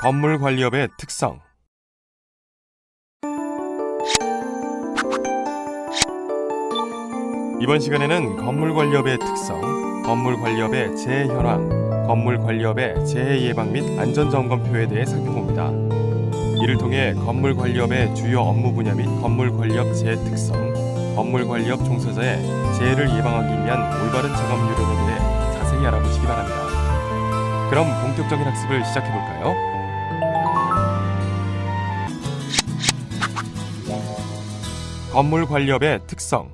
건물관리업의 특성. 이번 시간에는 건물관리업의 특성, 건물관리업의 재해 현황, 건물관리업의 재해 예방 및 안전점검표에 대해 살펴봅니다. 이를 통해 건물관리업의 주요 업무 분야 및 건물관리업 재해 특성, 건물관리업 종사자의 재해를 예방하기 위한 올바른 작업 요령에 대해 자세히 알아보시기 바랍니다. 그럼 본격적인 학습을 시작해볼까요? 건물관리업의 특성.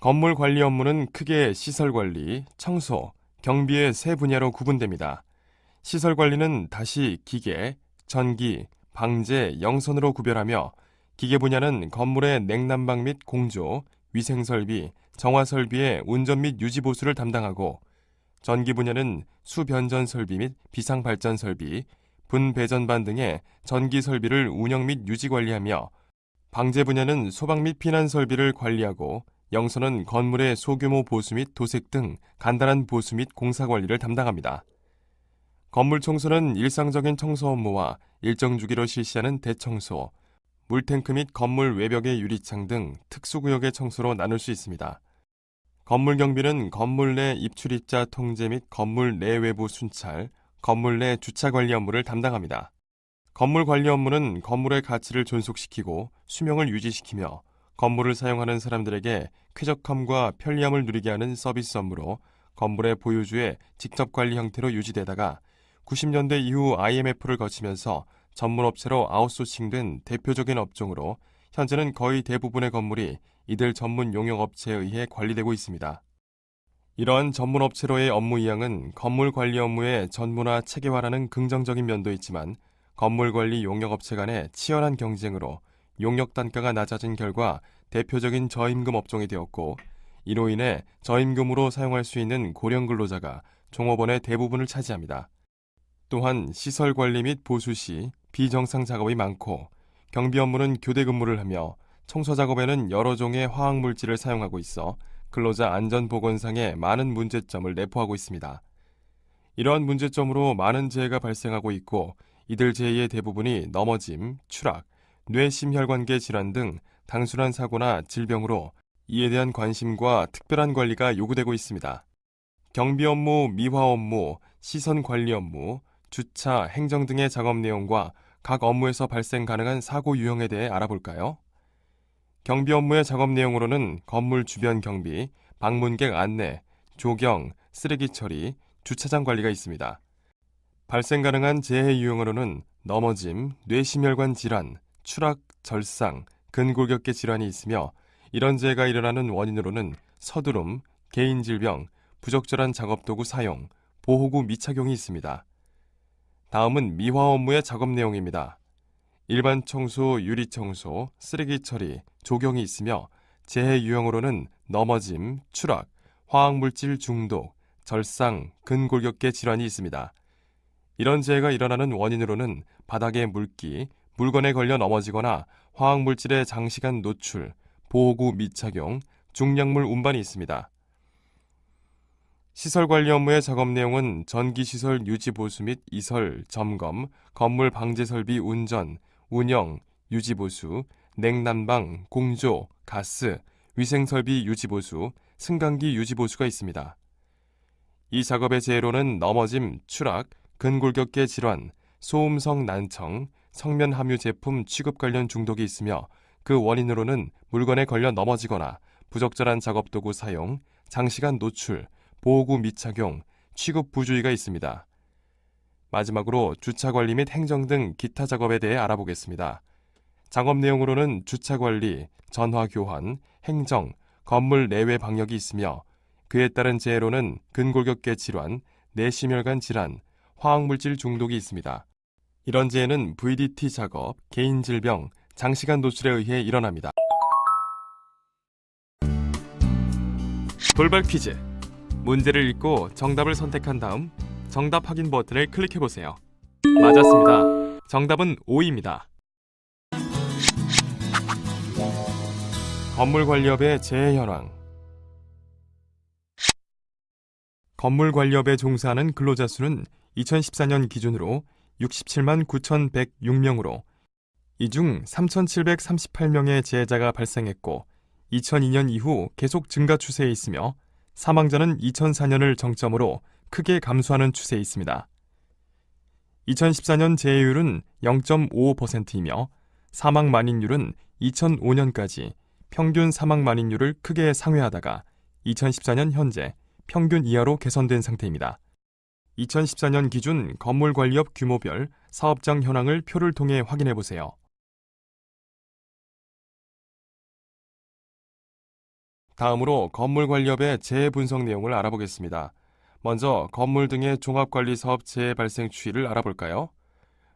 건물관리 업무는 크게 시설관리, 청소, 경비의 세 분야로 구분됩니다. 시설관리는 다시 기계, 전기, 방제, 영선으로 구별하며 기계 분야는 건물의 냉난방 및 공조, 위생설비, 정화설비의 운전 및 유지보수를 담당하고, 전기 분야는 수변전설비 및 비상발전설비, 분배전반 등의 전기설비를 운영 및 유지관리하며, 방제 분야는 소방 및 피난설비를 관리하고, 영선은 건물의 소규모 보수 및 도색 등 간단한 보수 및 공사관리를 담당합니다. 건물 청소는 일상적인 청소 업무와 일정 주기로 실시하는 대청소, 물탱크 및 건물 외벽의 유리창 등 특수구역의 청소로 나눌 수 있습니다. 건물 경비는 건물 내 입출입자 통제 및 건물 내외부 순찰, 건물 내 주차관리 업무를 담당합니다. 건물 관리 업무는 건물의 가치를 존속시키고 수명을 유지시키며 건물을 사용하는 사람들에게 쾌적함과 편리함을 누리게 하는 서비스 업무로 건물의 보유주의 직접 관리 형태로 유지되다가 90년대 이후 IMF를 거치면서 전문업체로 아웃소싱된 대표적인 업종으로 현재는 거의 대부분의 건물이 이들 전문 용역업체에 의해 관리되고 있습니다. 이러한 전문업체로의 업무 이양은 건물 관리 업무의 전문화 체계화라는 긍정적인 면도 있지만 건물관리 용역업체 간의 치열한 경쟁으로 용역 단가가 낮아진 결과 대표적인 저임금 업종이 되었고, 이로 인해 저임금으로 사용할 수 있는 고령 근로자가 종업원의 대부분을 차지합니다. 또한 시설 관리 및 보수 시 비정상 작업이 많고, 경비 업무는 교대 근무를 하며 청소 작업에는 여러 종의 화학물질을 사용하고 있어 근로자 안전보건상에 많은 문제점을 내포하고 있습니다. 이러한 문제점으로 많은 재해가 발생하고 있고, 이들 재해의 대부분이 넘어짐, 추락, 뇌심혈관계 질환 등 단순한 사고나 질병으로 이에 대한 관심과 특별한 관리가 요구되고 있습니다. 경비 업무, 미화 업무, 시선 관리 업무, 주차, 행정 등의 작업 내용과 각 업무에서 발생 가능한 사고 유형에 대해 알아볼까요? 경비 업무의 작업 내용으로는 건물 주변 경비, 방문객 안내, 조경, 쓰레기 처리, 주차장 관리가 있습니다. 발생 가능한 재해 유형으로는 넘어짐, 뇌심혈관 질환, 추락, 절상, 근골격계 질환이 있으며, 이런 재해가 일어나는 원인으로는 서두름, 개인질병, 부적절한 작업도구 사용, 보호구 미착용이 있습니다. 다음은 미화 업무의 작업 내용입니다. 일반 청소, 유리 청소, 쓰레기 처리, 조경이 있으며 재해 유형으로는 넘어짐, 추락, 화학물질 중독, 절상, 근골격계 질환이 있습니다. 이런 재해가 일어나는 원인으로는 바닥에 물기, 물건에 걸려 넘어지거나 화학물질의 장시간 노출, 보호구 미착용, 중량물 운반이 있습니다. 시설관리 업무의 작업 내용은 전기시설 유지보수 및 이설, 점검, 건물 방제설비 운전, 운영, 유지보수, 냉난방, 공조, 가스, 위생설비 유지보수, 승강기 유지보수가 있습니다. 이 작업의 재해로는 넘어짐, 추락, 근골격계 질환, 소음성 난청, 성면 함유 제품 취급 관련 중독이 있으며, 그 원인으로는 물건에 걸려 넘어지거나 부적절한 작업도구 사용, 장시간 노출, 보호구 미착용, 취급 부주의가 있습니다. 마지막으로 주차관리 및 행정 등 기타 작업에 대해 알아보겠습니다. 작업 내용으로는 주차관리, 전화교환, 행정, 건물 내외 방역이 있으며, 그에 따른 재해로는 근골격계 질환, 뇌심혈관 질환, 화학물질 중독이 있습니다. 이런 재해는 VDT 작업, 개인질병, 장시간 노출에 의해 일어납니다. 돌발 퀴즈. 문제를 읽고 정답을 선택한 다음 정답 확인 버튼을 클릭해보세요. 맞았습니다. 정답은 O입니다. 건물관리업의 재해 현황. 건물관리업에 종사하는 근로자 수는 2014년 기준으로 67만 9,106명으로 이 중 3,738명의 재해자가 발생했고 2002년 이후 계속 증가 추세에 있으며 사망자는 2004년을 정점으로 크게 감소하는 추세에 있습니다. 2014년 재해율은 0.55%이며 사망 만인율은 2005년까지 평균 사망 만인율을 크게 상회하다가 2014년 현재 평균 이하로 개선된 상태입니다. 2014년 기준 건물관리업 규모별 사업장 현황을 표를 통해 확인해 보세요. 다음으로 건물관리업의 재해 분석 내용을 알아보겠습니다. 먼저 건물 등의 종합관리사업 재해 발생 추이를 알아볼까요?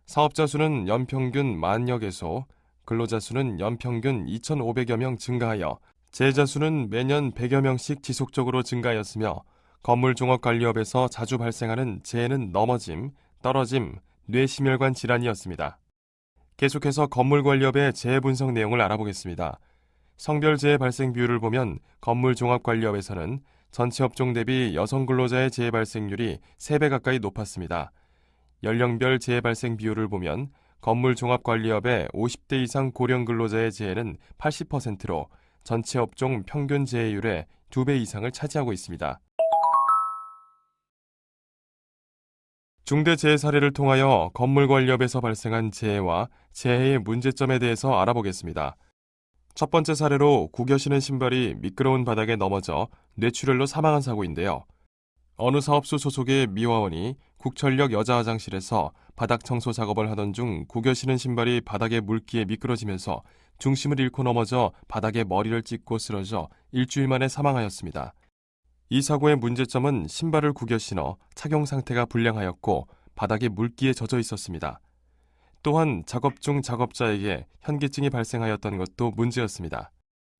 사업자 수는 연평균 10,000여 개소, 근로자 수는 연평균 2,500여 명 증가하여 재해자 수는 매년 100여 명씩 지속적으로 증가하였으며 건물 종합관리업에서 자주 발생하는 재해는 넘어짐, 떨어짐, 뇌심혈관 질환이었습니다. 계속해서 건물관리업의 재해 분석 내용을 알아보겠습니다. 성별 재해 발생 비율을 보면 건물 종합관리업에서는 전체 업종 대비 여성 근로자의 재해 발생률이 3배 가까이 높았습니다. 연령별 재해 발생 비율을 보면 건물 종합관리업의 50대 이상 고령 근로자의 재해는 80%로 전체 업종 평균 재해율의 2배 이상을 차지하고 있습니다. 중대 재해 사례를 통하여 건물관리업에서 발생한 재해와 재해의 문제점에 대해서 알아보겠습니다. 첫 번째 사례로 구겨 신은 신발이 미끄러운 바닥에 넘어져 뇌출혈로 사망한 사고인데요. 어느 사업소 소속의 미화원이 국철역 여자화장실에서 바닥 청소 작업을 하던 중 구겨 신은 신발이 바닥에 물기에 미끄러지면서 중심을 잃고 넘어져 바닥에 머리를 찍고 쓰러져 일주일 만에 사망하였습니다. 이 사고의 문제점은 신발을 구겨 신어 착용 상태가 불량하였고 바닥에 물기에 젖어 있었습니다. 또한 작업 중 작업자에게 현기증이 발생하였던 것도 문제였습니다.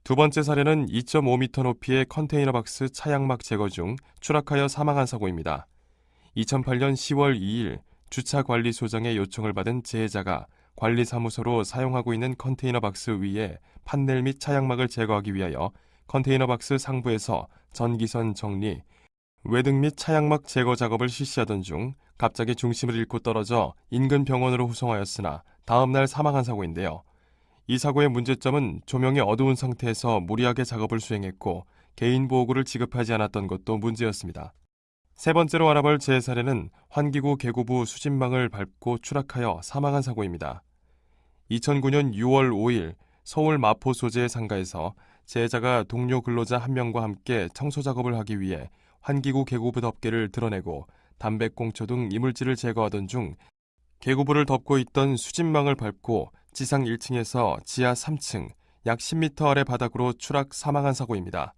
두 번째 사례는 2.5m 높이의 컨테이너 박스 차양막 제거 중 추락하여 사망한 사고입니다. 2008년 10월 2일 주차관리소장의 요청을 받은 재해자가 관리사무소로 사용하고 있는 컨테이너 박스 위에 판넬 및 차양막을 제거하기 위하여 컨테이너 박스 상부에서 전기선 정리, 외등 및 차양막 제거 작업을 실시하던 중 갑자기 중심을 잃고 떨어져 인근 병원으로 후송하였으나 다음 날 사망한 사고인데요. 이 사고의 문제점은 조명이 어두운 상태에서 무리하게 작업을 수행했고 개인보호구를 지급하지 않았던 것도 문제였습니다. 세 번째로 알아볼 재해 사례는 환기구 개구부 수진망을 밟고 추락하여 사망한 사고입니다. 2009년 6월 5일 서울 마포 소재의 상가에서 재해자가 동료 근로자 1명과 함께 청소 작업을 하기 위해 환기구 개구부 덮개를 드러내고 담배꽁초 등 이물질을 제거하던 중 개구부를 덮고 있던 수진망을 밟고 지상 1층에서 지하 3층 약 10m 아래 바닥으로 추락 사망한 사고입니다.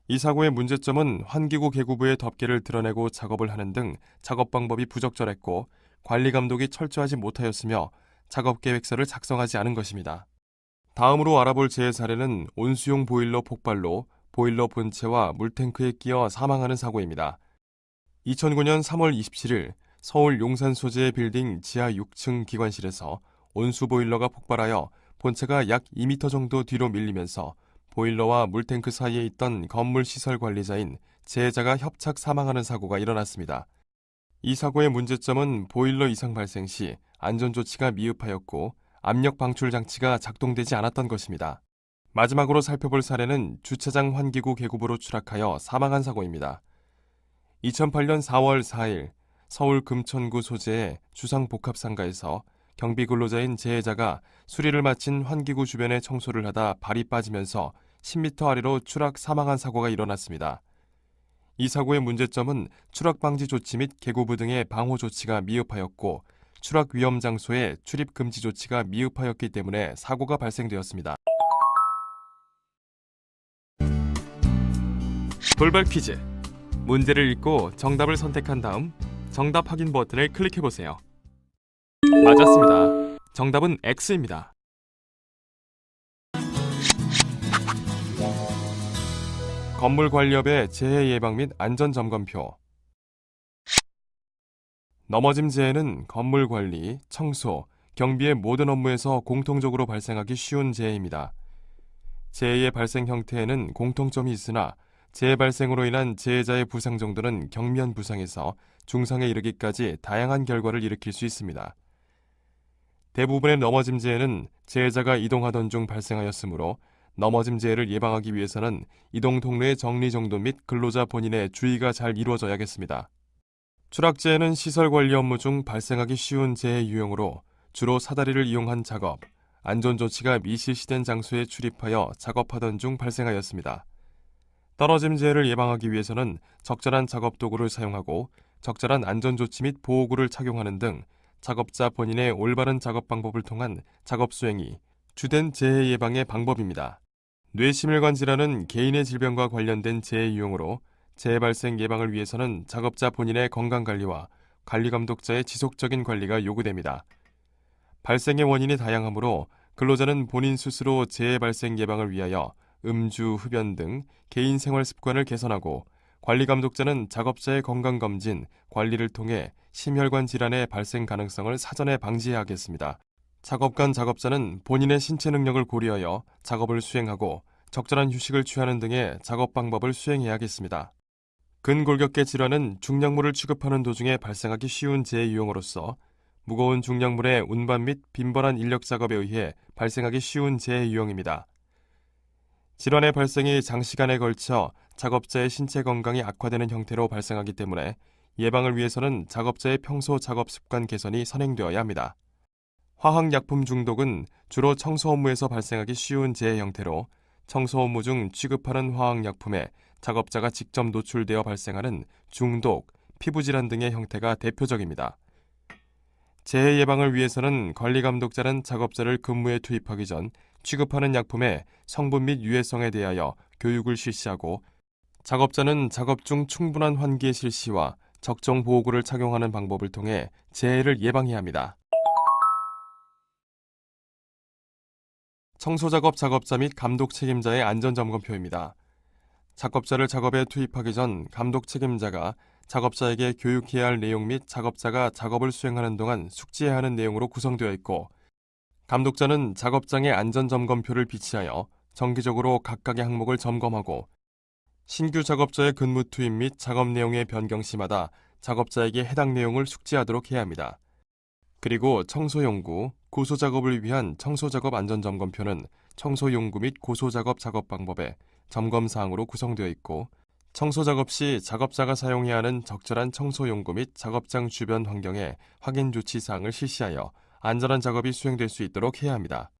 이 사고의 문제점은 환기구 개구부의 덮개를 드러내고 작업을 하는 등 작업 방법이 부적절했고 관리 감독이 철저하지 못하였으며 작업 계획서를 작성하지 않은 것입니다. 다음으로 알아볼 재해 사례는 온수용 보일러 폭발로 보일러 본체와 물탱크에 끼어 사망하는 사고입니다. 2009년 3월 27일 서울 용산 소재의 빌딩 지하 6층 기관실에서 온수 보일러가 폭발하여 본체가 약 2m 정도 뒤로 밀리면서 보일러와 물탱크 사이에 있던 건물 시설 관리자인 재해자가 협착 사망하는 사고가 일어났습니다. 이 사고의 문제점은 보일러 이상 발생 시 안전조치가 미흡하였고 압력 방출 장치가 작동되지 않았던 것입니다. 마지막으로 살펴볼 사례는 주차장 환기구 개구부로 추락하여 사망한 사고입니다. 2008년 4월 4일 서울 금천구 소재의 주상복합상가에서 경비 근로자인 재해자가 수리를 마친 환기구 주변에 청소를 하다 발이 빠지면서 10m 아래로 추락 사망한 사고가 일어났습니다. 이 사고의 문제점은 추락 방지 조치 및 개구부 등의 방호 조치가 미흡하였고 추락 위험 장소에 출입 금지 조치가 미흡하였기 때문에 사고가 발생되었습니다. 돌발 퀴즈. 문제를 읽고 정답을 선택한 다음 정답 확인 버튼을 클릭해보세요. 맞았습니다. 정답은 X입니다. 건물관리업의 재해 예방 및 안전점검표. 넘어짐 재해는 건물관리, 청소, 경비의 모든 업무에서 공통적으로 발생하기 쉬운 재해입니다. 재해의 발생 형태에는 공통점이 있으나 재해 발생으로 인한 재해자의 부상 정도는 경미한 부상에서 중상에 이르기까지 다양한 결과를 일으킬 수 있습니다. 대부분의 넘어짐 재해는 재해자가 이동하던 중 발생하였으므로 넘어짐 재해를 예방하기 위해서는 이동 통로의 정리정돈 및 근로자 본인의 주의가 잘 이루어져야겠습니다. 추락 재해는 시설 관리 업무 중 발생하기 쉬운 재해 유형으로 주로 사다리를 이용한 작업, 안전조치가 미실시된 장소에 출입하여 작업하던 중 발생하였습니다. 떨어짐 재해를 예방하기 위해서는 적절한 작업 도구를 사용하고 적절한 안전조치 및 보호구를 착용하는 등 작업자 본인의 올바른 작업 방법을 통한 작업 수행이 주된 재해 예방의 방법입니다. 뇌심혈관 질환은 개인의 질병과 관련된 재해 유형으로 재해 발생 예방을 위해서는 작업자 본인의 건강관리와 관리감독자의 지속적인 관리가 요구됩니다. 발생의 원인이 다양하므로 근로자는 본인 스스로 재해 발생 예방을 위하여 음주, 흡연 등 개인 생활 습관을 개선하고 관리감독자는 작업자의 건강검진, 관리를 통해 심혈관 질환의 발생 가능성을 사전에 방지해야 하겠습니다. 작업관 작업자는 본인의 신체 능력을 고려하여 작업을 수행하고 적절한 휴식을 취하는 등의 작업 방법을 수행해야겠습니다. 근골격계 질환은 중량물을 취급하는 도중에 발생하기 쉬운 재해 유형으로서 무거운 중량물의 운반 및 빈번한 인력 작업에 의해 발생하기 쉬운 재해 유형입니다. 질환의 발생이 장시간에 걸쳐 작업자의 신체 건강이 악화되는 형태로 발생하기 때문에 예방을 위해서는 작업자의 평소 작업 습관 개선이 선행되어야 합니다. 화학약품 중독은 주로 청소 업무에서 발생하기 쉬운 재해 형태로 청소 업무 중 취급하는 화학약품에 작업자가 직접 노출되어 발생하는 중독, 피부질환 등의 형태가 대표적입니다. 재해 예방을 위해서는 관리감독자는 작업자를 근무에 투입하기 전 취급하는 약품의 성분 및 유해성에 대하여 교육을 실시하고 작업자는 작업 중 충분한 환기의 실시와 적정 보호구를 착용하는 방법을 통해 재해를 예방해야 합니다. 청소작업 작업자 및 감독 책임자의 안전점검표입니다. 작업자를 작업에 투입하기 전 감독 책임자가 작업자에게 교육해야 할 내용 및 작업자가 작업을 수행하는 동안 숙지해야 하는 내용으로 구성되어 있고 감독자는 작업장에 안전점검표를 비치하여 정기적으로 각각의 항목을 점검하고 신규 작업자의 근무 투입 및 작업 내용의 변경 시마다 작업자에게 해당 내용을 숙지하도록 해야 합니다. 그리고 청소용구, 고소작업을 위한 청소작업 안전점검표는 청소용구 및 고소작업 작업 방법에 점검사항으로 구성되어 있고 청소작업 시 작업자가 사용해야 하는 적절한 청소용구 및 작업장 주변 환경의 확인 조치 사항을 실시하여 안전한 작업이 수행될 수 있도록 해야 합니다.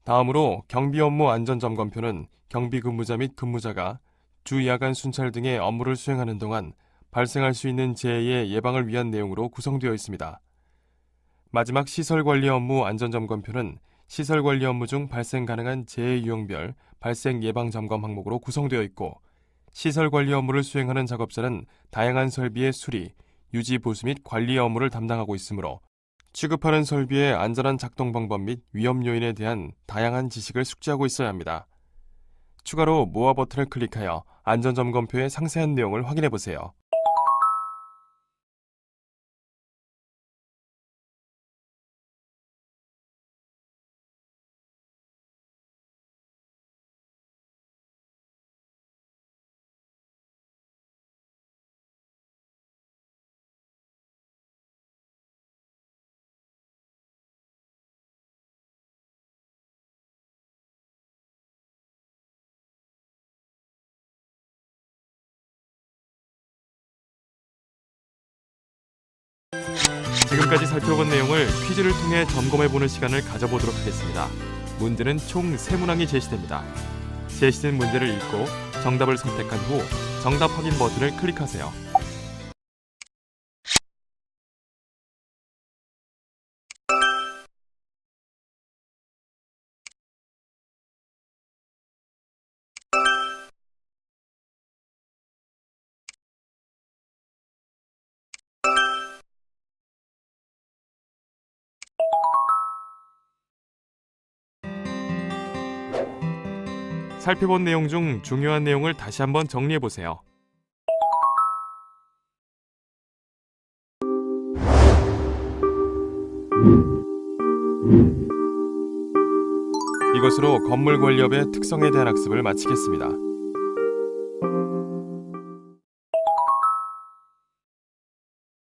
다음으로 경비업무 안전점검표는 경비근무자 및 근무자가 주 야간 순찰 등의 업무를 수행하는 동안 발생할 수 있는 재해의 예방을 위한 내용으로 구성되어 있습니다. 마지막 시설관리 업무 안전점검표는 시설관리 업무 중 발생 가능한 재해 유형별 발생 예방 점검 항목으로 구성되어 있고 시설관리 업무를 수행하는 작업자는 다양한 설비의 수리, 유지 보수 및 관리 업무를 담당하고 있으므로 취급하는 설비의 안전한 작동 방법 및 위험 요인에 대한 다양한 지식을 숙지하고 있어야 합니다. 추가로 모아 버튼을 클릭하여 안전점검표의 상세한 내용을 확인해 보세요. 지금까지 살펴본 내용을 퀴즈를 통해 점검해보는 시간을 가져보도록 하겠습니다. 문제는 총 3문항이 제시됩니다. 제시된 문제를 읽고 정답을 선택한 후 정답 확인 버튼을 클릭하세요. 살펴본 내용 중 중요한 내용을 다시 한번 정리해보세요. 이것으로 건물관리업의 특성에 대한 학습을 마치겠습니다.